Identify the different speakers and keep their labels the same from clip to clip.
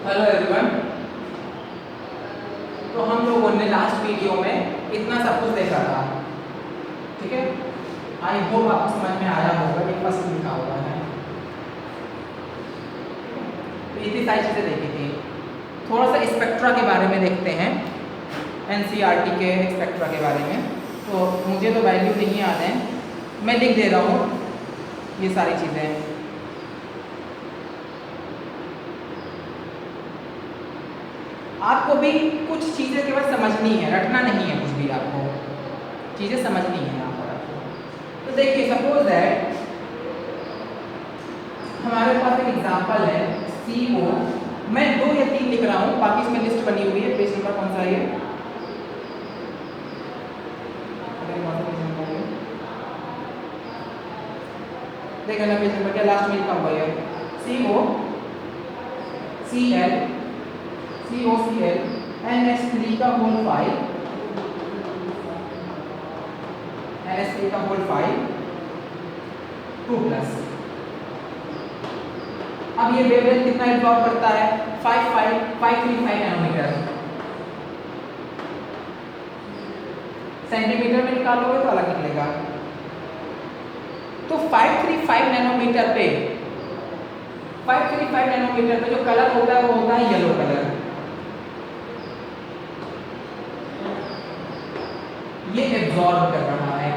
Speaker 1: Hello everyone. तो हम लोगों ने लास्ट वीडियो में इतना सब कुछ देखा था, ठीक है। आई होप आपको समझ में आया होगा कि फर्स्ट लिखा हुआ है, तो इतनी सारी चीज़ें देखी थी। थोड़ा सा स्पेक्ट्रा के बारे में देखते हैं, एनसीईआरटी के स्पेक्ट्रा के बारे में। तो मुझे तो वैल्यू नहीं याद है, मैं लिख दे रहा हूँ ये सारी चीज़ें। आपको भी कुछ चीज़ें केवल समझनी है, रटना नहीं है, कुछ भी आपको चीज़ें समझनी है यहाँ पर आपको। तो देखिए, सपोज दैट हमारे पास एक एग्जांपल है CO। मैं 2 या 3 लिख रहा हूँ, बाकी इसमें लिस्ट बनी हुई है। पेज नंबर कौन सा है? देख लेना पेज नंबर क्या लास्ट में लिखा हुआ है, CO Cl COCl NH3 का होल 5 NH3 का होल 5 2+। अब ये वेवलेंथ कितना एब्जॉर्ब करता है? 535 नैनोमीटर। सेंटीमीटर में निकालोगे तो अलग निकलेगा। तो 535 नैनोमीटर पे 535 नैनोमीटर पे जो कलर होता है वो होता है येलो कलर। ये एब्जॉर्ब कर रहा है,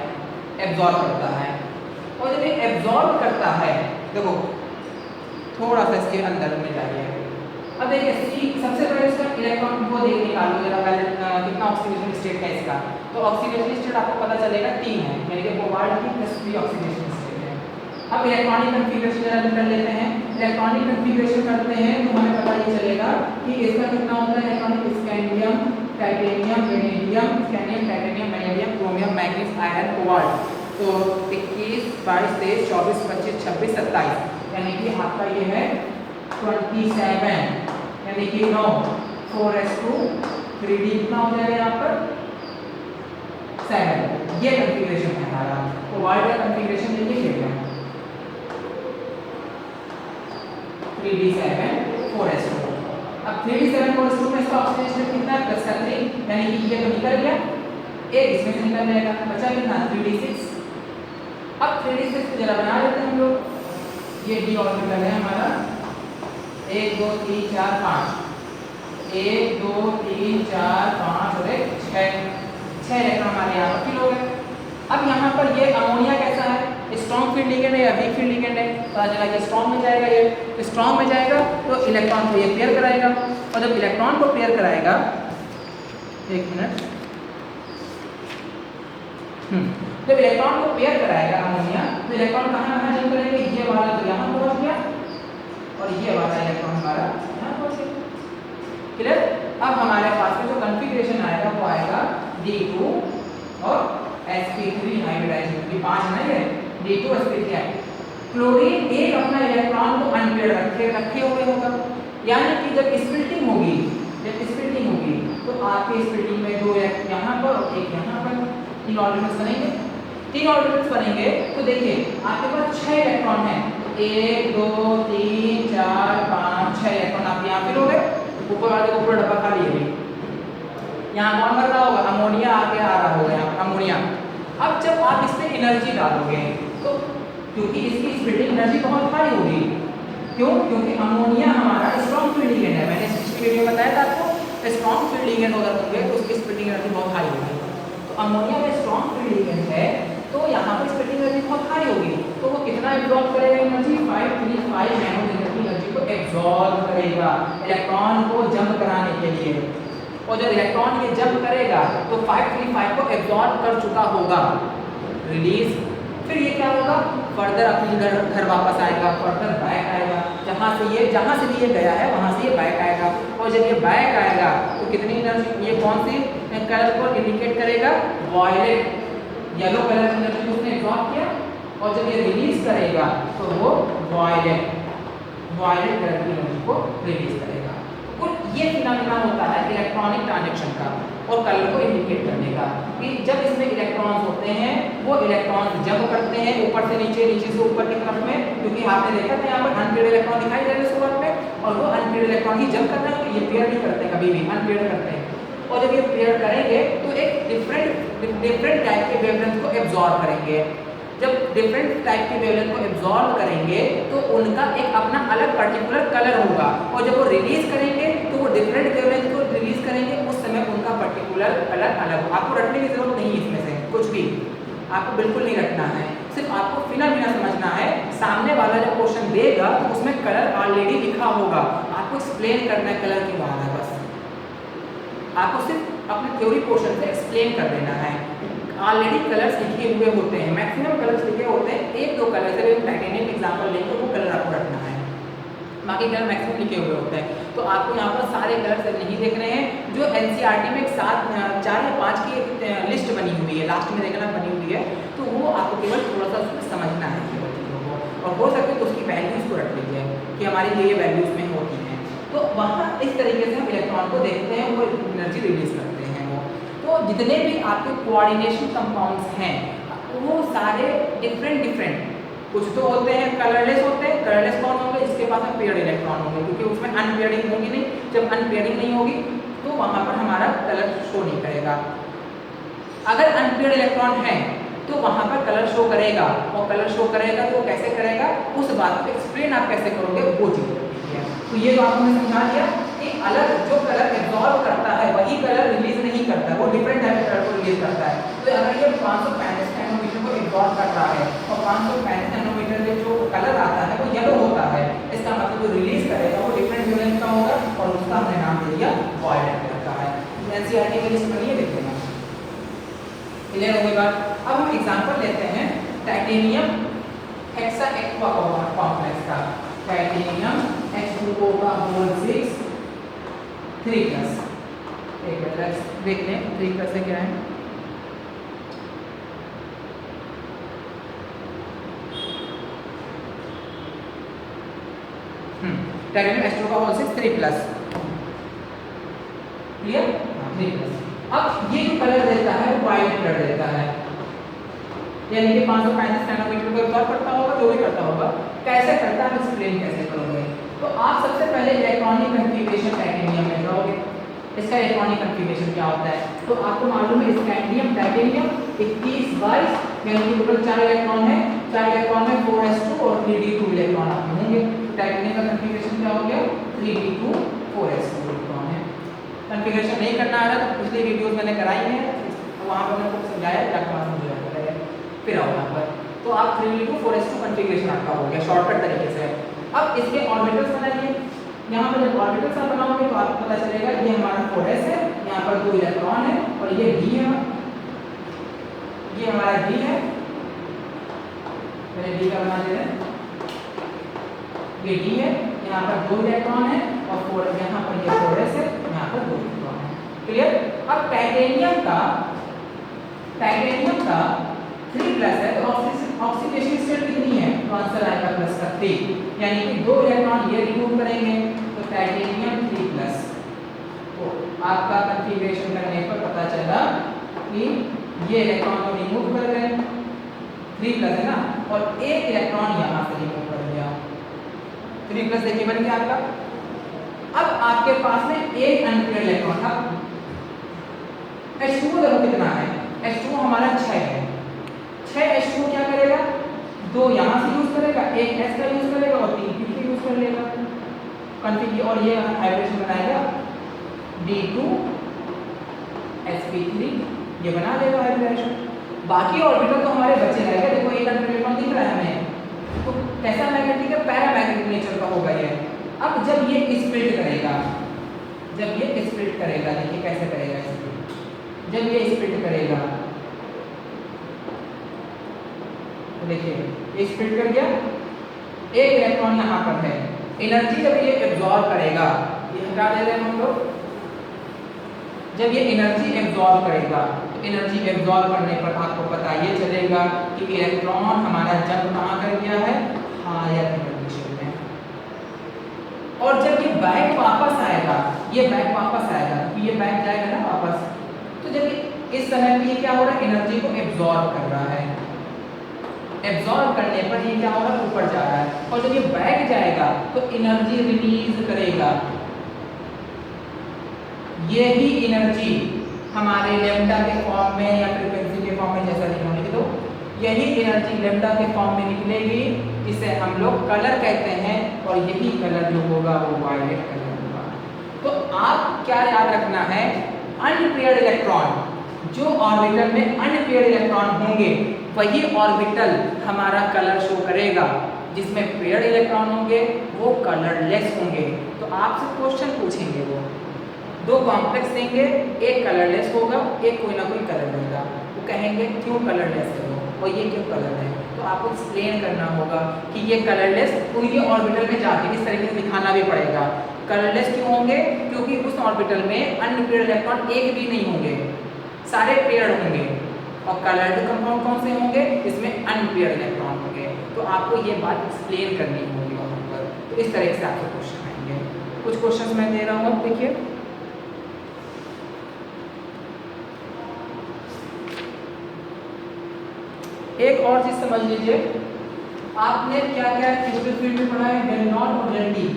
Speaker 1: एब्जॉर्ब करता है। और जब ये एब्जॉर्ब करता है, देखो थोड़ा सा इसके अंदर में जाइए। अब देखिए सबसे पहले इसका इलेक्ट्रॉन को देख निकालो जरा पहले, कितना ऑक्सीडेशन स्टेट है इसका। तो ऑक्सीडेशन स्टेट आपको पता चलेगा 3 है, यानी कि कोबाल्ट की प्लस 3 ऑक्सीडेशन स्टेट है। अब इलेक्ट्रॉनिक कन्फिगरेशन जरा कर लेते हैं। इलेक्ट्रॉनिक कन्फिगरेशन करते हैं तो हमें पता ये चलेगा कि इसका कितना होता है electronic, scandium, titanium, vanadium, scandium, titanium, vanadium, chromium, manganese, iron, cobalt. तो 21, 22, 23, 24, 25, 26, 27, यानी कि आपका ये है 27, यानी कि 9 4s2 3d कितना हो जाएगा यहाँ पर 7। ये कन्फिगरेशन है हमारा। कोबाल्ट का कन्फिगरेशन देखिए क्या है, 3d7 4s2। अब 3d7 4s2 में इसका ऑक्सीडेशन कितना है +3, यानी कि ये तो निकल गया, एक इसमें से निकल जाएगा, बचा कितना 3d6। अब 3d6 को जरा बना लेते हैं हम लोग। ये d ऑर्बिटल है हमारा, 1 2 3 4 5, 1 2 3 4 5 और 1 6 इलेक्ट्रॉन हमारे यहाँ पर फिल हो गए। अब यहाँ पर ये अमोनिया कैसा है, स्ट्रॉन्ग फील्ड लिगेंड है या वीक फील्ड लिगेंड है? पता चला कि स्ट्रॉन्ग में जाएगा। ये स्ट्रॉन्ग में जाएगा तो इलेक्ट्रॉन को ये पेयर कराएगा, और जब इलेक्ट्रॉन को पेयर कराएगा, एक मिनट, जब इलेक्ट्रॉन को पेयर कराएगा अमोनिया, तो इलेक्ट्रॉन कहाँ कहाँ जंप करेंगे? ये वाला तो यहाँ पहुँच गया और ये वाला इलेक्ट्रॉन हमारा यहाँ पहुँच गया। क्लियर? अब हमारे पास में जो कन्फिगरेशन आएगा वो आएगा D2 और sp3 हाइब्रिडाइजेशन की 5 नहीं है, D2 sp3 है। क्लोरीन एक अपना इलेक्ट्रॉन को अनपेयर रखे हुए होगा, यानी कि जब स्प्लिटिंग होगी, तो आपके स्प्लिटिंग में 2 यहाँ पर और 1 यहाँ पर 3 ऑर्बिटल्स बनेंगे। 3 ऑर्बिटल्स बनेंगे तो देखिए आपके पास 6 इलेक्ट्रॉन है, 1 2 3 4 5 6 इलेक्ट्रॉन आप यहाँ फिल हो गए। ऊपर वाले को पूरा डब्बा खाली है। यहाँ कौन भर रहा होगा? अमोनिया आगे आ रहा होगा, यहाँ अमोनिया। अब जब आप इस पर एनर्जी डालोगे तो क्योंकि इसकी स्प्लिटिंग एनर्जी बहुत हाई होगी, क्यों? क्योंकि अमोनिया हमारा स्ट्रॉन्ग फील्ड लिगेंड है। मैंने पिछली वीडियो में बताया था आपको, स्ट्रॉन्ग फील्ड लिगेंड अगर होंगे तो उसकी स्प्लिटिंग एनर्जी बहुत हाई होगी। तो अमोनिया में स्ट्रॉन्ग फील्ड लिगेंड है तो यहाँ पर स्प्लिटिंग एनर्जी बहुत हाई होगी, तो वो कितना एब्जॉर्ब करेगा एनर्जी? 535 नैनोमीटर की एनर्जी को एब्जॉर्ब करेगा इलेक्ट्रॉन को जंप कराने के लिए। और जब इलेक्ट्रॉन ये जंप करेगा तो 535 को एब्जॉर्ब कर चुका होगा, रिलीज। फिर ये क्या होगा? फर्दर अपनी घर वापस आएगा, फर्दर बैक आएगा, जहाँ से भी ये गया है वहाँ से ये बैक आएगा। और जब ये बैक आएगा तो कितनी एनर्जी, ये कौन सी कलर को इंडिकेट करेगा? वॉयलेट, येलो कलर की एनर्जी को उसने एब्जॉर्ब किया, और जब ये रिलीज करेगा तो वो वॉयलेट कलर की एनर्जी को रिलीज करेगा। तो ये फिनोमेना होता है इलेक्ट्रॉनिक ट्रांजैक्शन का और कलर को इंडिकेट करने का, कि जब इसमें इलेक्ट्रॉन्स होते हैं वो इलेक्ट्रॉन्स जंप करते हैं ऊपर से नीचे से ऊपर की तरफ में, क्योंकि आपने देखा था यहाँ पर अनपेयर्ड इलेक्ट्रॉन दिखाई दे रहे हैं शुरुआत में, और वो अनपेयर्ड अनपेयर्ड इलेक्ट्रॉन की जंप करना है, तो ये पेयर नहीं करते कभी भी, अनपेयर्ड करते हैं। और जब ये पेयर करेंगे तो एक डिफरेंट टाइप के वेवलेंथ को एब्जॉर्ब करेंगे। जब डिफरेंट टाइप के वेवलेंथ को एब्जॉर्ब करेंगे तो उनका एक अपना अलग पर्टिकुलर कलर होगा, और जब वो रिलीज करेंगे तो वो डिफरेंट वेवलेंथ को रिलीज करेंगे, उस समय उनका पर्टिकुलर कलर अलग हो। आपको रटने की जरूरत नहीं है, इसमें से कुछ भी आपको बिल्कुल नहीं रटना है, सिर्फ आपको फिनोमेना समझना है। सामने वाला जब क्वेश्चन देगा तो उसमें कलर ऑलरेडी लिखा होगा, आपको एक्सप्लेन करना है कलर के बारे में, बस आपको सिर्फ अपने थ्योरी पोर्शन से एक्सप्लेन कर देना है। ऑलरेडी कलर्स लिखे हुए होते हैं, मैक्सिमम कलर्स लिखे होते हैं, एक दो कलर से टाइटेनियम एग्जांपल लेंगे वो कलर आपको रखना है, बाकी कलर मैक्सिमम लिखे हुए होते हैं। तो आपको यहाँ पर सारे कलर्स नहीं देख रहे हैं, जो एनसीईआरटी में एक 4 या 5 की लिस्ट बनी हुई है, लास्ट में देखना बनी हुई है, तो वो आपको केवल थोड़ा सा उसमें समझना है केवल चीज़ों को, और हो सके तो उसकी वैल्यूज़ को रख लीजिए कि हमारी ये वैल्यूज़ में होती हैं। तो वहाँ इस तरीके से हम इलेक्ट्रॉन को देखते हैं, वो एनर्जी रिलीज करते हैं वो। तो जितने भी आपके कोऑर्डिनेशन कंपाउंड्स हैं वो सारे डिफरेंट कुछ तो होते हैं कलरलेस होते हैं। कलरलेस कौन होंगे? जिसके पास में पेयर्ड इलेक्ट्रॉन होंगे, क्योंकि उसमें अनपेयरिंग होगी नहीं। जब अनपेयरिंग नहीं होगी तो वहाँ पर हमारा कलर शो नहीं करेगा। अगर अनपेयर्ड इलेक्ट्रॉन है तो वहाँ पर कलर शो करेगा, और कलर शो करेगा तो कैसे करेगा, उस बात को एक्सप्लेन आप कैसे करोगे वो चीज़ है। तो ये तो आपको समझा दिया कि अलग जो कलर एब्जॉर्ब करता है वही कलर रिलीज नहीं करता, वो डिफरेंट टाइप के कलर को रिलीज करता है। तो अगर ये 535 नैनोमीटर को एब्जॉर्ब कर रहा है और 535 नैनोमीटर में जो कलर आता है वो येलो होता है, इसका मतलब जो रिलीज करेगा वो डिफरेंट वेवलेंथ का होगा, और उसका हमने नाम दे दिया वायलेट कलर का है। एनसीईआरटी में लिस्ट बनी है, देखिएगा क्लियर हो गई बात। अब हम एग्जांपल लेते हैं टाइटेनियम हेक्सा एक्वा कॉम्प्लेक्स का, टाइटेनियम H2O का होल 6 3+। एक मिनट देख लें 3+ से क्या है। टाइटेनियम H2O का होल 6 3+, क्लियर? 3+। अब ये जो कलर देता है वो वाइट कलर देता है, यानी कि 535 नैनोमीटर को एब्जॉर्ब करता होगा, जो भी करता होगा। कैसे करता है, एक्सप्लेन कैसे करोगे? तो आप सबसे पहले इलेक्ट्रॉनिक कन्फिगरेशन टाइटेनियम में जाओगे। इसका इलेक्ट्रॉनिक कन्फिगरेशन क्या होता है तो आपको मालूम है, स्कैंडियम टाइटेनियम 21-22 यानी कि टोटल 4 इलेक्ट्रॉन है, 4 इलेक्ट्रॉन में 4s2 और 3d2 इलेक्ट्रॉन आपके होंगे। टाइटेनियम का कन्फिगरेशन क्या हो गया, 3d2 4s2 इलेक्ट्रॉन है। कन्फिगरेशन नहीं करना आ रहा तो पिछली वीडियोस मैंने कराई हैं, वहाँ पर मैंने आपको समझाया क्या क्लास में जाकर फिर आओ यहाँ पर। तो आप 3d2 4s2 कन्फिगरेशन आपका हो गया शॉर्टकट तरीके से। अब इसके ऑर्बिटल्स बनाइए। यहाँ पर जब ऑर्बिटल्स आप बनाओगे तो आपको पता चलेगा ये हमारा 4s है, यहाँ पर 2 इलेक्ट्रॉन है, और ये d है, ये हमारा d है, पहले d का बना दे रहे हैं, ये d है, यहाँ पर 2 इलेक्ट्रॉन है, और 4 यहाँ पर ये 4s है, यहाँ पर 2 इलेक्ट्रॉन है। क्लियर? अब टाइटेनियम का 3+ है, तो ऑक्सीडेशन स्टेट कितनी है, तो आंसर आएगा प्लस का 3, यानी कि 2 इलेक्ट्रॉन ये रिमूव करेंगे तो टाइटेनियम 3+। तो आपका कन्फिगरेशन करने पर पता चला कि ये इलेक्ट्रॉन को रिमूव कर रहे हैं, 3+ है ना, और एक इलेक्ट्रॉन यहाँ से रिमूव कर दिया, 3+ देखिए बन गया आपका। अब आपके पास में एक अनपेयर्ड इलेक्ट्रॉन था, H2O देखो कितना है, H2O हमारा 6 है, 6 H2O क्या करेगा, 2 यहाँ से यूज करेगा, एक S का यूज करेगा और 3 P का यूज कर लेगा कन्फिग, और ये हाइब्रिडेशन बनाएगा D2 sp3, ये बना लेगा हाइब्रिडेशन। बाकी ऑर्बिटल तो हमारे बचे रहेगा। देखो एक इलेक्ट्रॉन दिख रहा है हमें, तो कैसा मैग्नेटिक है, पैरामैग्नेटिक नेचर का होगा ये। अब जब ये स्प्लिट करेगा, देखिए कैसे करेगा स्प्लिट, जब ये स्प्लिट करेगा तो देखिए ये स्प्लिट कर गया, एक इलेक्ट्रॉन यहाँ पर है, एनर्जी जब ये एब्जॉर्ब करेगा, ये हटा दे रहे हैं हम लोग, जब ये एनर्जी एब्जॉर्ब करेगा तो एनर्जी एब्जॉर्ब करने पर आपको पता ये चलेगा कि इलेक्ट्रॉन हमारा जंप कहाँ कर गया है, हायर पोजीशन में। और जब ये बैक वापस आएगा, ये बैक जाएगा ना वापस, तो जब इस समय पे ये क्या हो रहा है, एनर्जी को एब्जॉर्ब कर रहा है, एब्जॉर्ब करने पर ये क्या होगा, ऊपर जा रहा है, और जब ये बैक जाएगा तो एनर्जी रिलीज करेगा, यही एनर्जी हमारे लेमडा के फॉर्म में या फ्रीक्वेंसी के फॉर्म में, जैसा लिखा लिख दो, यही एनर्जी लेमडा के फॉर्म में निकलेगी, इसे हम लोग कलर कहते हैं, और यही कलर जो होगा वो वायलेट कलर होगा। तो आप क्या याद रखना है, अनपेयर्ड इलेक्ट्रॉन, जो ऑर्बिटल में अनपेयर्ड इलेक्ट्रॉन होंगे वही ऑर्बिटल हमारा कलर शो करेगा, जिसमें पेयर्ड इलेक्ट्रॉन होंगे वो कलरलेस होंगे। तो आपसे क्वेश्चन पूछेंगे, वो दो कॉम्प्लेक्स देंगे, एक कलरलेस होगा, एक कोई ना कोई कलर देगा, वो कहेंगे क्यों कलरलेस है वो, और ये क्यों कलर है। तो आपको एक्सप्लेन करना होगा कि ये कलरलेस उनके ऑर्बिटल में जाके इस तरीके से दिखाना भी पड़ेगा। कलरलेस क्यों होंगे, क्योंकि उस ऑर्बिटल में अनपेयर्ड इलेक्ट्रॉन एक भी नहीं होंगे, सारे पेयर्ड होंगे, और कलर्ड कंपाउंड कौन से होंगे, इसमें अनपेयर्ड इलेक्ट्रॉन होंगे। तो आपको ये बात एक्सप्लेन करनी होगी वहाँ पर। तो इस तरह से आपके क्वेश्चन आएंगे। कुछ क्वेश्चंस मैं दे रहा हूँ, अब देखिए। एक और चीज समझ लीजिए, आपने क्या क्या फिजिकल फील्ड में पढ़ा है, डेल नॉट और डेल टी,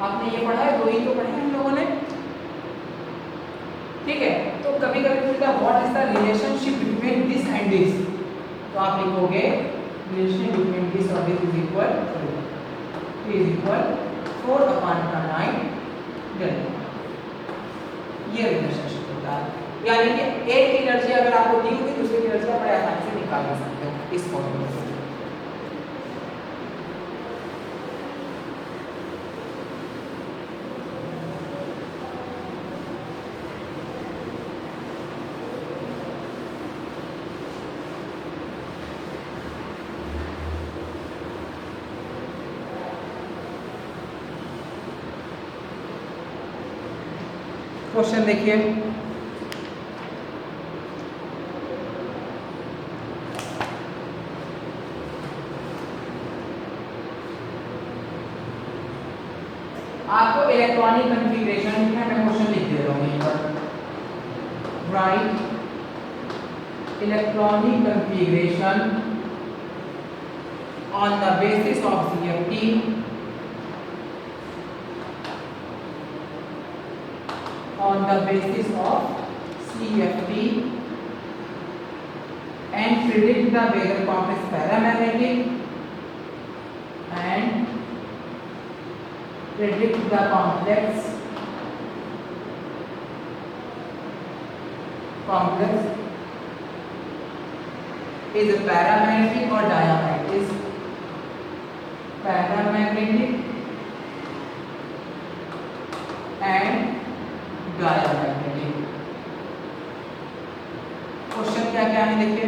Speaker 1: आपने ये पढ़ा है, दो ही तो पढ़े हैं हम लोगों ने, ठीक है। तो कभी कभी पूछता है what is the relationship between this and this, तो आप लिखोगे रिलेशनशिप बिटवीन दिस और दिस इज इक्वल 4/9 डेल, ये रिलेशनशिप होता है। यानी कि एक की एनर्जी अगर आपको दी होगी, दूसरे की एनर्जी आप बड़े आसानी से निकाल सकते हो इस फॉर्मूले से। क्वेश्चन देखिए, आपको इलेक्ट्रॉनिक कॉन्फ़िगरेशन में मैं क्वेश्चन लिख दे रहा हूँ यहीं पर, right electronic configuration on the basis of CFT on the basis of CFT and predict the Weber complex paramagnetic and predict the complex is a paramagnetic or diamagnetic, is paramagnetic and diamagnetic. Question क्या क्या है देखिए,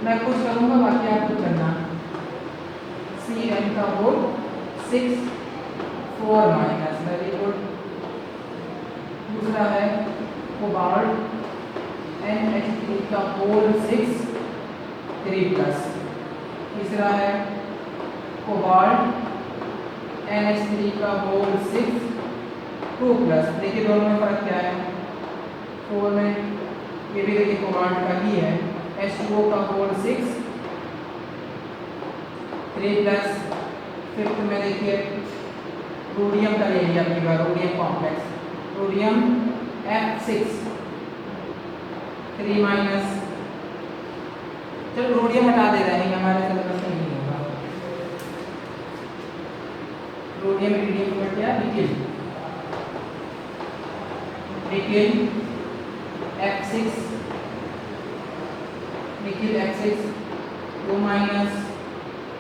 Speaker 1: मैं कुछ करूंगा बाकी आप कुछ करना। Cn का होल 6 4 माइनस, वेरी गुड। दूसरा है कोबाल्ट NH3 का होल 6 3 प्लस। तीसरा है कोबाल्ट NH3 का होल 6 2 प्लस। देखिए दोनों में फर्क क्या है, 4 में ये भी देखिए कोबाल्ट का ही है, H2O का होल 6 3 प्लस। फिफ्थ में देखिए रोडियम का ले लिया अपनी बार, rhodium complex, rhodium F6 3 minus. चलो रोडियम हटा दे रहे हैं, हमारे सिलेबस में नहीं होगा। रोडियम रीडियम को क्या, nickel, nickel F6, nickel F6 2 minus.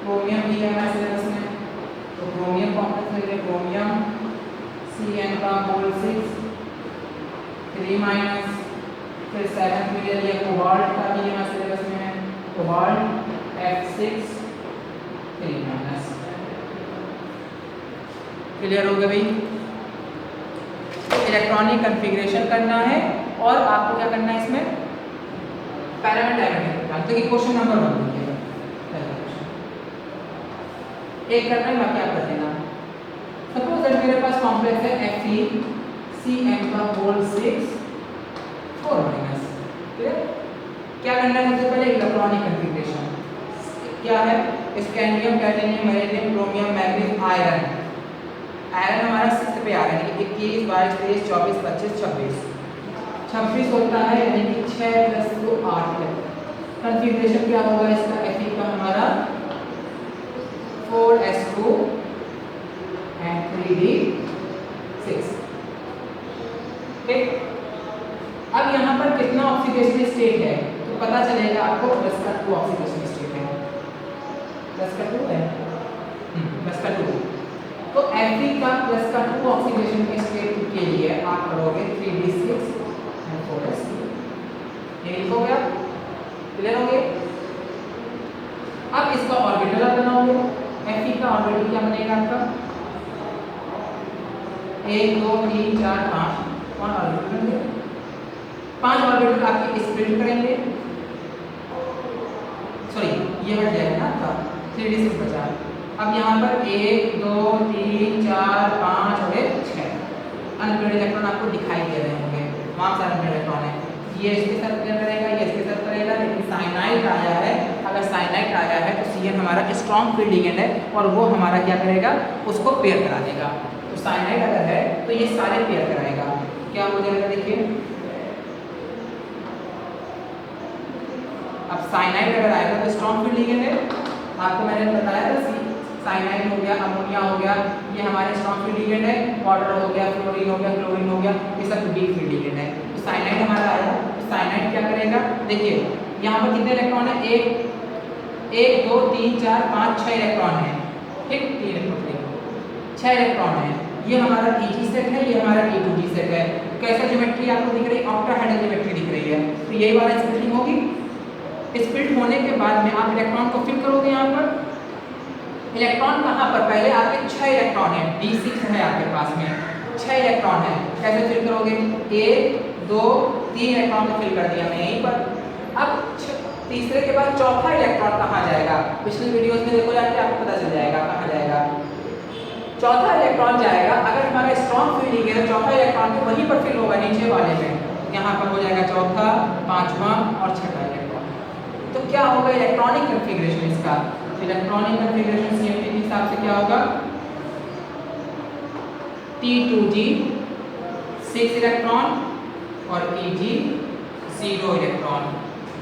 Speaker 1: Chromium भी है हमारे सिलेबस में, तो क्रोमियम कॉम्प्लेक्स ले लें, क्रोमियम Cn का होल 6 3 माइनस। फिर 7 में ले लिया कोबाल्ट का भी हमारे सिलेबस में है, कोबाल्ट F6 3 माइनस। क्लियर हो गया भाई। तो इलेक्ट्रॉनिक कॉन्फ़िगरेशन करना है और आपको क्या करना है इसमें, पैरामीटर डायमेंशन। तो ये क्वेश्चन नंबर 1 देखिएगा, एक करना है बाकी आप कर देना। सपोज दैट मेरे पास कॉम्प्लेक्स है FeCN का होल 6 4 माइनस। क्लियर, क्या करना है सबसे पहले, इलेक्ट्रॉनिक कॉन्फ़िगरेशन क्या है, scandium, titanium, beryllium, chromium, manganese, iron, iron हमारा 6 पे आ रहा है, यानी कि 21, 22, 23, 24, 25, 26 26 होता है, यानी कि 6 + 2 8 है। कॉन्फ़िगरेशन क्या होगा इसका Fe का हमारा 4s2 and 3d6। ठीक, अब यहाँ पर कितना ऑक्सीडेशन स्टेट है तो पता चलेगा आपको, +2 ऑक्सीडेशन स्टेट है, +2 है, +2। तो Fe का +2 ऑक्सीडेशन के स्टेट के लिए आप करोगे 3d6 and 4s2। ये लिखोगे आप, क्लियर हो गया। अब इसका ऑर्बिटल आप बनाओगे। Fe का ऑर्बिटल क्या बनेगा आपका 1 2 3 4 5 और ऑर्बिटल बनेगा 5 ऑर्बिटल आपके स्प्लिट करेंगे, सॉरी ये हट जाएगा ना आपका 3d6 बचा। अब यहाँ पर 1 2 3 4 5 और 6 अनपेयर्ड इलेक्ट्रॉन आपको दिखाई दे रहे होंगे, वहाँ से अनपेयर्ड इलेक्ट्रॉन है, ये इसके साथ करेगा, ये इसके साथ करेगा, लेकिन साइनाइड आया है, अगर साइनाइड आया है तो Cn हमारा स्ट्रॉन्ग फील्ड लिगेंड है और वो हमारा क्या करेगा उसको पेयर करा देगा। तो साइनाइड अगर है तो ये सारे पेयर कराएगा, क्या हो जाएगा देखिए। अब साइनाइड अगर आएगा तो स्ट्रॉन्ग फील्ड लिगेंड है, आपको मैंने बताया था साइनाइड हो गया, अमोनिया हो गया, ये हमारे स्ट्रॉन्ग फील्ड लिगेंड है, वाटर हो गया, फ्लोरीन हो गया, क्लोरीन हो गया, ये सब वीक फील्ड लिगेंड है। तो साइनाइड हमारा आया, तो साइनाइड क्या करेगा देखिए, यहाँ पर कितने इलेक्ट्रॉन है, 1 2 3 4 5 6 इलेक्ट्रॉन है, ठीक 3 इलेक्ट्रॉन 6 इलेक्ट्रॉन है, ये हमारा Eg सेट है, ये हमारा E2G सेट है। कैसा ज्योमेट्री आपको दिख रही है, ऑक्टाहेड्रल ज्योमेट्री दिख रही है। तो यही वाला स्प्लिटिंग होगी, स्प्लिट होने के बाद में आप इलेक्ट्रॉन को फिल करोगे। यहाँ पर इलेक्ट्रॉन कहाँ पर, पहले आपके 6 इलेक्ट्रॉन है, D6 है आपके पास में 6 इलेक्ट्रॉन है, कैसे फिल करोगे 1 2 3 इलेक्ट्रॉन को फिल कर दिया मैं यहीं पर। अब तीसरे के बाद चौथा इलेक्ट्रॉन कहाँ जाएगा, पिछली वीडियोस में देखो जाके आपको पता चल जाएगा कहाँ जाएगा। चौथा इलेक्ट्रॉन जाएगा, अगर हमारा स्ट्रॉन्ग फील्ड लिगेंड है चौथा इलेक्ट्रॉन तो वहीं पर फिल होगा नीचे वाले में, यहाँ पर हो जाएगा चौथा, पांचवा और छठा इलेक्ट्रॉन। तो क्या होगा इलेक्ट्रॉनिक कॉन्फ़िगरेशन इसका, इलेक्ट्रॉनिक कॉन्फ़िगरेशन CMP के हिसाब से क्या होगा T2G 6 इलेक्ट्रॉन और Eg 0 इलेक्ट्रॉन।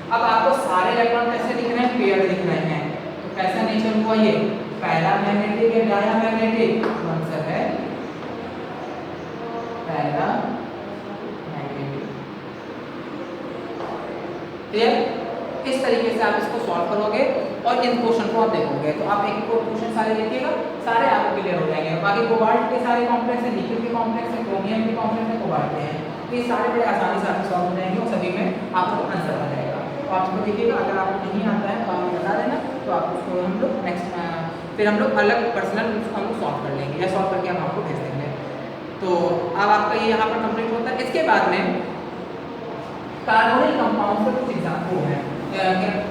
Speaker 1: अब आपको सारे इलेक्ट्रॉन कैसे दिख रहे हैं, पेयर्ड दिख रहे हैं। तो कैसा नेचर हुआ ये, पहला मैग्नेटिक है, डाया मैग्नेटिक, आंसर है पहला मैग्नेटिक। क्लियर, इस तरीके से आप इसको सॉल्व करोगे और इन क्वेश्चन को आप देखोगे तो आप एक क्वेश्चन सारे देखिएगा, सारे आपको क्लियर हो जाएंगे। बाकी कोबाल्ट के सारे कॉम्प्लेक्स है, निकल के कॉम्प्लेक्स है, क्रोमियम के कॉम्प्लेक्स है, कोबाल्ट के हैं, तो ये सारे बड़े आसानी से आपको सॉल्व हो जाएंगे और सभी में आपको आंसर आ जाएगा। तो आप इसको देखिएगा, अगर आपको नहीं आता है तो आप बता देना, तो आप उसको हम लोग नेक्स्ट फिर हम लोग अलग पर्सनल उसको हम लोग सॉल्व कर लेंगे या सॉल्व करके हम आपको भेज देंगे। तो अब आपका ये यहाँ पर कंप्लीट होता है। इसके बाद में कार्बोनिल कंपाउंड के कुछ एग्जाम्पल हैं,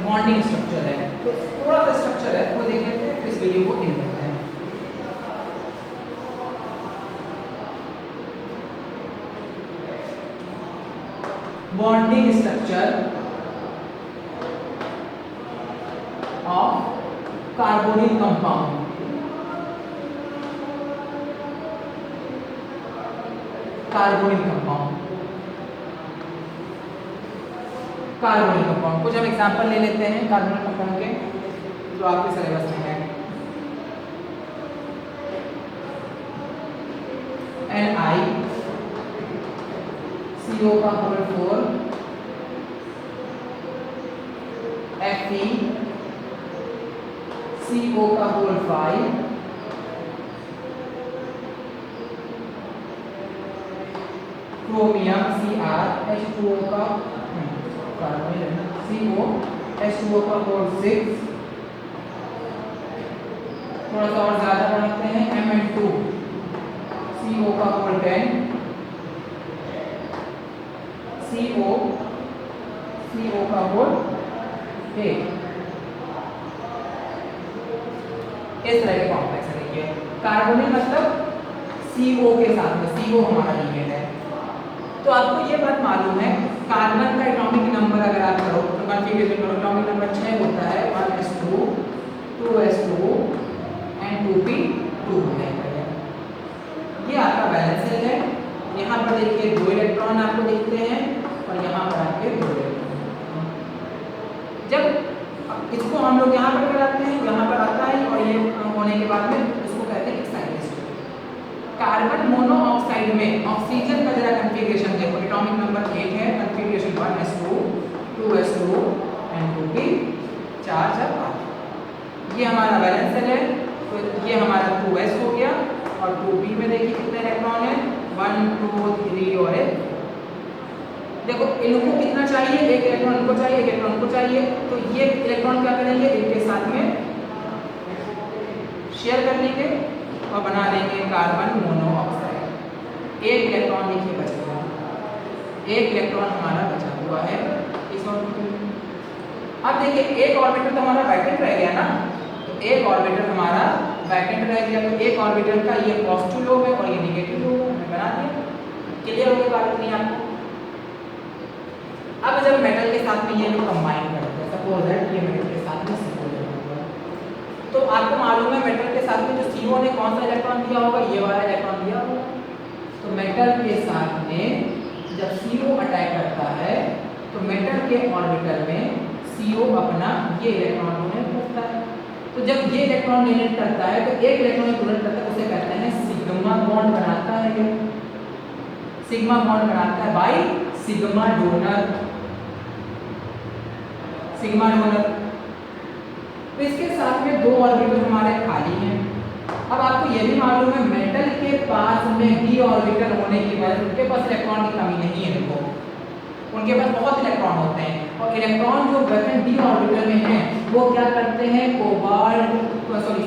Speaker 1: बॉन्डिंग स्ट्रक्चर है, तो थोड़ा सा स्ट्रक्चर है वो देख लेते हैं, इस वीडियो को एंड करते हैं। Bonding structure of carbonyl compound. Carbonyl compound, carbonyl compound कुछ हम एग्जांपल ले लेते हैं कार्बोनिल कंपाउंड के जो आपके सिलेबस में है। NiCO का होल 4, FeCO का होल 5, क्रोमियम Cr H2O का CO H2O का होल 6, थोड़ा सा और ज्यादा बनाते हैं Mn2 CO का होल 10, CO का होल 8। इस तरह के कॉम्प्लेक्स है। देखिए कार्बोनिल मतलब CO के साथ में, CO हमारा लिगेंड है। तो आपको ये बात मालूम है कार्बन का एटॉमिक नंबर अगर आप करो तो कॉन्फ़िगरेशन करो, एटॉमिक नंबर 6 होता है, 1s2 2s2 एंड 2p2 हो जाएगा। पर देखिए 2 इलेक्ट्रॉन आपको दिखते हैं और यहाँ पर आपके 2 इलेक्ट्रॉन। जब इसको हम लोग यहाँ पर कराते हैं, यहाँ पर आता है और ये होने के बाद में इसको कहते हैं एक्साइटेड स्टेट। कार्बन मोनोऑक्साइड में ऑक्सीजन का जरा कन्फिग्रेशन देखो, एटॉमिक नंबर 1 है, configuration 1s2 2s2 and 2p, charge अब ये हमारा वैलेंस सेल है, तो ये हमारा 2s हो गया और 2p में देखिए कितने इलेक्ट्रॉन है 1 2 3 और 1। देखो इनको कितना चाहिए, एक इलेक्ट्रॉन इनको चाहिए, एक इलेक्ट्रॉन को चाहिए, तो ये इलेक्ट्रॉन क्या करेंगे इनके साथ में शेयर कर लेंगे और बना लेंगे कार्बन मोनोऑक्साइड। एक इलेक्ट्रॉन देखिए बच गया, एक इलेक्ट्रॉन हमारा बचा हुआ है इस ऑर्बिटल में। अब देखिए एक ऑर्बिटल तो हमारा वैकेंट रह गया ना, तो एक ऑर्बिटल हमारा वैकेंट रह गया, तो एक ऑर्बिटल का ये पॉजिटिव लोब है और ये नेगेटिव लोब है, हमने बना दिया। क्लियर हो गई बात नहीं आपको? अब जब मेटल के साथ में ये लोग कंबाइन करते हैं, सपोज दैट ये मेटल के साथ में CO होगा, तो आपको मालूम है मेटल के साथ में जो CO ने कौन सा इलेक्ट्रॉन दिया होगा, ये वाला इलेक्ट्रॉन दिया होगा। तो मेटल के साथ में जब CO अटैक करता है तो मेटल के ऑर्बिटल में CO अपना ये इलेक्ट्रॉन डोनेट करता है। तो जब ये इलेक्ट्रॉन डोनेट करता है तो एक इलेक्ट्रॉन डोनेट करता है, उसे कहते हैं सिग्मा बॉन्ड बनाता है। ये सिग्मा बॉन्ड बनाता है by sigma donor, sigma donor. तो इसके साथ में 2 ऑर्बिटल हमारे खाली हैं। अब आपको यह भी मालूम है मेटल के पास में d ऑर्बिटल होने की वजह से उनके पास इलेक्ट्रॉन की कमी नहीं है, देखो उनके पास बहुत इलेक्ट्रॉन होते हैं और इलेक्ट्रॉन जो वैकेंट d ऑर्बिटल में हैं वो क्या करते हैं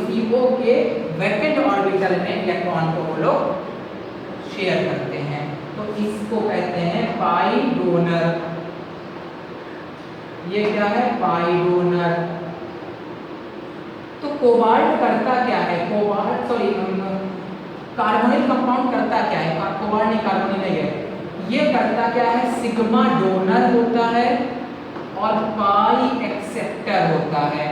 Speaker 1: CO के वैकेंट ऑर्बिटल में इलेक्ट्रॉन को वो लोग शेयर करते हैं, तो इसको कहते हैं पाई डोनर। ये क्या है पाई डोनर। तो कोबाल्ट करता क्या है, कार्बोनिल कंपाउंड करता क्या है, कोबाल्ट नहीं कार्बोनिल नहीं है, ये करता क्या है सिग्मा डोनर होता है और पाई एक्सेप्टर होता है।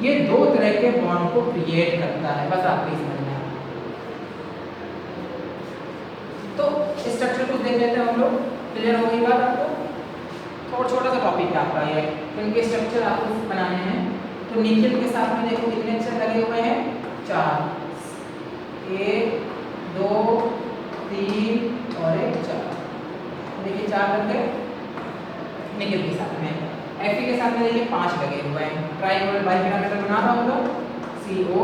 Speaker 1: ये 2 तरह के बॉन्ड को क्रिएट करता है, बस आपको समझना है। तो स्ट्रक्चर कुछ देख लेते हैं हम लोग, क्लियर हो गई बात आपको? और छोटा सा टॉपिक है आपका ये, तो इनके स्ट्रक्चर आपको बनाने हैं। तो निकेल के साथ में देखो कितने अक्षर लगे हुए हैं 4, 1 2 3 और 1 4, देखिए 4 लग गए निकेल के साथ में। Fe के साथ में देखिए 5 लगे हुए हैं, ट्राइंगल बाइपिरामिडल बना रहा होगा, CO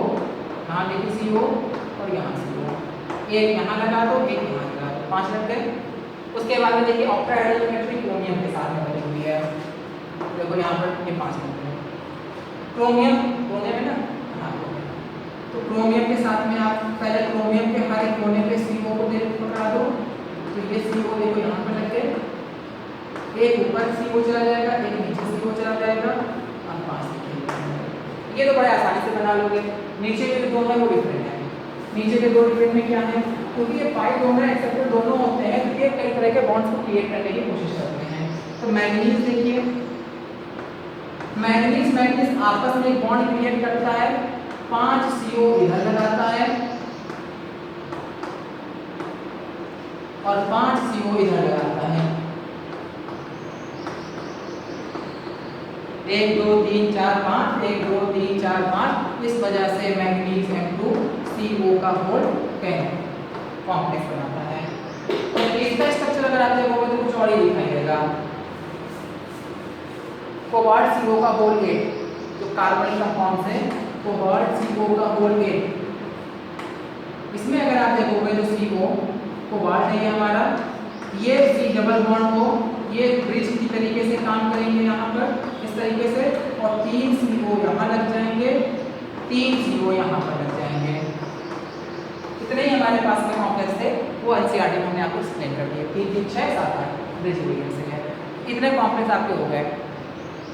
Speaker 1: यहाँ देखिए CO और यहाँ CO, एक यहाँ लगा दो एक यहाँ लगा दो, 5 लग गए। उसके बाद में देखिए ऑक्टाहेड्रल ज्योमेट्री क्रोमियम के साथ में बनी हुई है, देखो यहाँ पर ये 5 लग गए। क्रोमियम कोने में ना, हाँ तो क्रोमियम के साथ में आप पहले क्रोमियम के हर एक कोने पे CO को पकड़ा दो, तो ये CO देखो यहाँ पर लग गए, एक ऊपर CO चला जाएगा एक नीचे CO चला जाएगा, अब 5 लिखेंगे। ये तो बड़े आसानी से बना लोगे। नीचे के जो 2 है वो डिफरेंट है, नीचे के 2 डिफरेंट में क्या है, क्योंकि ये पाई डोनर एक्सेप्टर दोनों होते हैं तो ये कई तरह के बॉन्ड्स को क्रिएट करने की कोशिश करते हैं। तो मैंगनीज देखिए, मैंगनीज आपस में एक बॉन्ड क्रिएट करता है, 5 CO इधर लगाता है और 5 CO इधर लगाता है, 1 2 3 4 5, 1 2 3 4 5। इस वजह से मैंगनीज M2CO का होल कॉम्प्लेक्स बनाता है। तो इसका स्ट्रक्चर अगर आप देखोगे तो कुछ और ही दिखाई देगा। कोबाल्ट CO का होल गेट, जो कार्बनिक कंपाउंड है कोबाल्ट CO का होल गेट, इसमें अगर आप देखोगे जो CO कोबाल्ट है ये हमारा, ये C डबल बॉन्ड को ये ब्रिज की तरीके से काम करेंगे यहाँ पर इस तरीके से, और 3 CO यहाँ लग जाएंगे, 3 CO यहाँ पर लग जाएंगे। इतने ही हमारे पास में कॉम्प्लेक्स थे, वो एनसीईआरटी में हमने आपको एक्सप्लेन कर दिया। 3 3 6 7 8 ब्रिज रीजन से है, इतने कॉम्प्लेक्स आपके हो गए।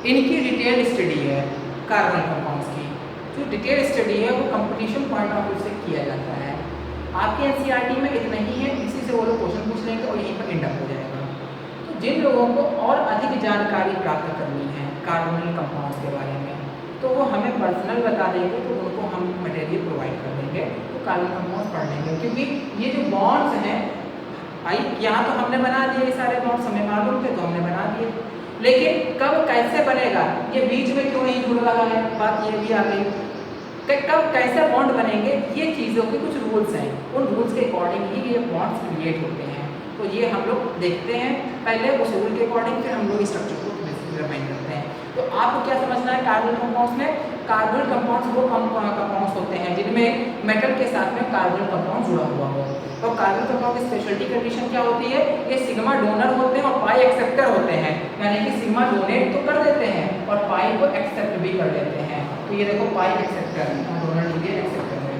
Speaker 1: इनकी डिटेल स्टडी है कार्बन कंपाउंड्स की, जो डिटेल स्टडी है वो कंपटीशन पॉइंट ऑफ व्यू से किया जाता है। आपके एनसीईआरटी में इतना ही है, इसी से वो लोग क्वेश्चन पूछ लेंगे और यहीं पर एंड अप हो जाएगा। तो जिन लोगों को और अधिक जानकारी प्राप्त करनी है कार्बोनिल कंपाउंड्स के बारे में, तो वो हमें पर्सनल बता देंगे, तो उनको हम मटेरियल प्रोवाइड कर देंगे पढ़ेंगे तो कार्बन कंपाउंड्स पढ़ लेंगे, क्योंकि ये जो बॉन्ड्स हैं भाई यहाँ तो हमने बना दिए ये सारे बॉन्ड्स, हमें मालूम थे तो हमने बना दिए, लेकिन कब कैसे बनेगा ये बीच में क्यों नहीं जुड़ रहा है, बात ये भी आ गई। कब कैसे बॉन्ड बनेंगे ये चीज़ों के कुछ रूल्स हैं, उन रूल्स के अकॉर्डिंग ही ये बॉन्ड्स क्रिएट होते हैं। तो ये हम लोग देखते हैं पहले उस रूल के अकॉर्डिंग, फिर हम लोग स्ट्रक्चर को डिटरमाइन करते हैं। तो आपको क्या समझना है कार्बन कंपाउंड्स में, कार्बन कंपाउंड्स वो कंपाउंड्स होते हैं जिनमें मेटल के साथ में कार्बन कंपाउंड जुड़ा हुआ हो। तो कार्बन कंपाउंड की स्पेशलिटी कंडीशन क्या होती है, ये सिग्मा डोनर होते हैं और पाई एक्सेप्टर होते हैं, यानी कि सिग्मा डोनेट तो कर देते हैं और पाई को एक्सेप्ट भी कर लेते हैं। तो ये देखो पाई एक्सेप्टर, डोनर लीजिए एक्सेप्टर है,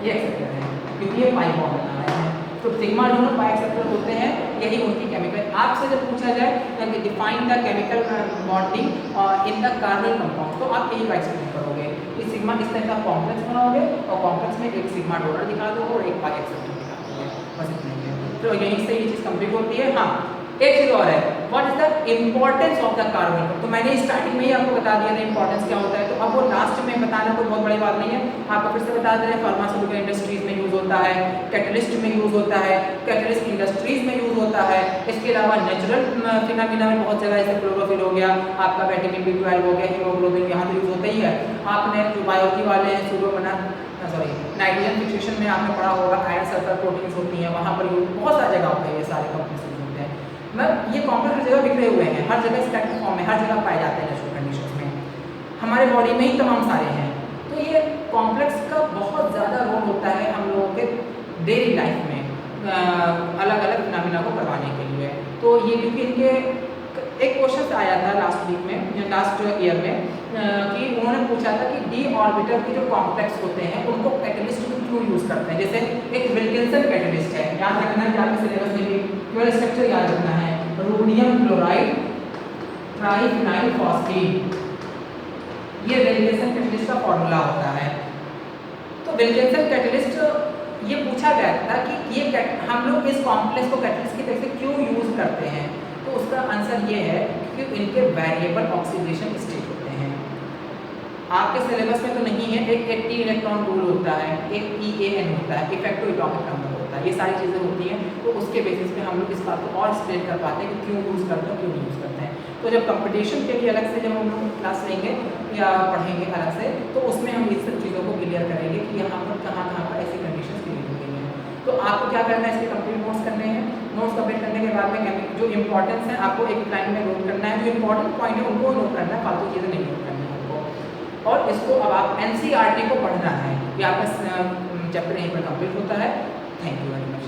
Speaker 1: ये एक्सेप्टर है क्योंकि ये पाई बॉन्ड बना रहे हैं। तो सिग्मा डोनर पाई एक्सेप्टर होते हैं, यही उनकी केमिकल। आपसे जब पूछा जाए कि define the chemical bonding in the carbon compound, तो आप यही एक्सप्लेन करोगे कि सिग्मा इस तरह का कॉम्प्लेक्स बनाओगे और कॉम्प्लेक्स में एक सिग्मा डोनर दिखा दो और एक पाई एक्सेप्टर दिखा दो, बस इतना ही है। तो यहीं से ये चीज़ कंप्लीट होती है। हाँ, एक चीज़ और है, what is the importance of the carbon. तो मैंने स्टार्टिंग में ही आपको बता दिया था इंपॉर्टेंस क्या होता है, तो अब वो लास्ट में बताना कोई बहुत बड़ी बात नहीं है, आपको फिर से बता दे रहे हैं। फार्मास्यूटिकल इंडस्ट्रीज में यूज होता है, कैटलिस्ट में यूज होता है, कैटलिस्ट इंडस्ट्रीज में यूज होता है। इसके अलावा नेचुरल फिनोमिना में बहुत जगह जैसे क्लोरोफिल हो गया, आपका विटामिन B12 हो गया, हीमोग्लोबिन, यहाँ तो यूज होता ही है। आपने जो बायोलॉजी वाले हैं नाइट्रोजन फिक्सेशन में आपने पढ़ा होगा, आयरन सल्फर प्रोटीन्स होती हैं, वहाँ पर बहुत सारी जगह होता है, ये सारे कॉम्प्लेक्स होते हैं। मतलब ये कॉम्प्लेक्स हर जगह बिखरे हुए हैं, हर जगह स्टैक्ड फॉर्म में हर जगह पाए जाते हैं नेचुरल कंडीशंस में, हमारे बॉडी में ही तमाम सारे हैं। तो ये कॉम्प्लेक्स का बहुत ज़्यादा रोल होता है हम लोगों के डेली लाइफ में अलग अलग फिनोमिना को करवाने के लिए। तो ये क्योंकि इनके एक क्वेश्चन आया था लास्ट वीक में, लास्ट ईयर में, कि उन्होंने पूछा था कि डी ऑर्बिटल के जो कॉम्प्लेक्स होते हैं उनको कैटलिस्ट में क्यों यूज़ करते हैं। जैसे एक विल्किंसन कैटलिस्ट है, याद रखना है, आपके सिलेबस में भी केवल स्ट्रक्चर याद रखना है, रोडियम क्लोराइड ट्राइफिनाइल फॉस्फीन, ये विल्किंसन कैटलिस्ट का फॉर्मूला होता है। तो विल्किंसन कैटलिस्ट ये पूछा गया था कि ये हम लोग इस कॉम्प्लेक्स को कैटलिस्ट की तरह से क्यों यूज़ करते हैं, तो उसका आंसर ये है कि इनके वेरिएबल ऑक्सीडेशन स्टेट होते हैं। आपके सिलेबस में तो नहीं है, एक 80 इलेक्ट्रॉन रूल होता है, एक EAN होता है, इफेक्टिव एटॉमिक नंबर होता है, ये सारी चीज़ें होती हैं। तो उसके बेसिस पे हम लोग इस बात को और एक्सप्लेन कर पाते हैं कि क्यों यूज़ करते हैं, क्यों नहीं यूज़ करते हैं। तो जब कंपटीशन के लिए अलग से जब हम लोग क्लास लेंगे या पढ़ेंगे अलग से, तो उसमें हम इस सब चीज़ों को क्लियर करेंगे कि यहाँ पर कहाँ पर ऐसी कंडीशन क्रिएट हो गई हैं। तो आपको क्या करना है, इसके कंप्लीट नोट्स करने हैं। नोट्स कंप्लीट करने के बाद में जो इंपॉर्टेंस है आपको एक लाइन में नोट करना है, जो इंपॉर्टेंट पॉइंट है उनको नोट करना है, फालतू चीज़ें नहीं नोट करनी है उनको। और इसको अब आप NCERT को पढ़ना है, ये आपका चैप्टर यहीं पर कंप्लीट होता है। Thank you very much.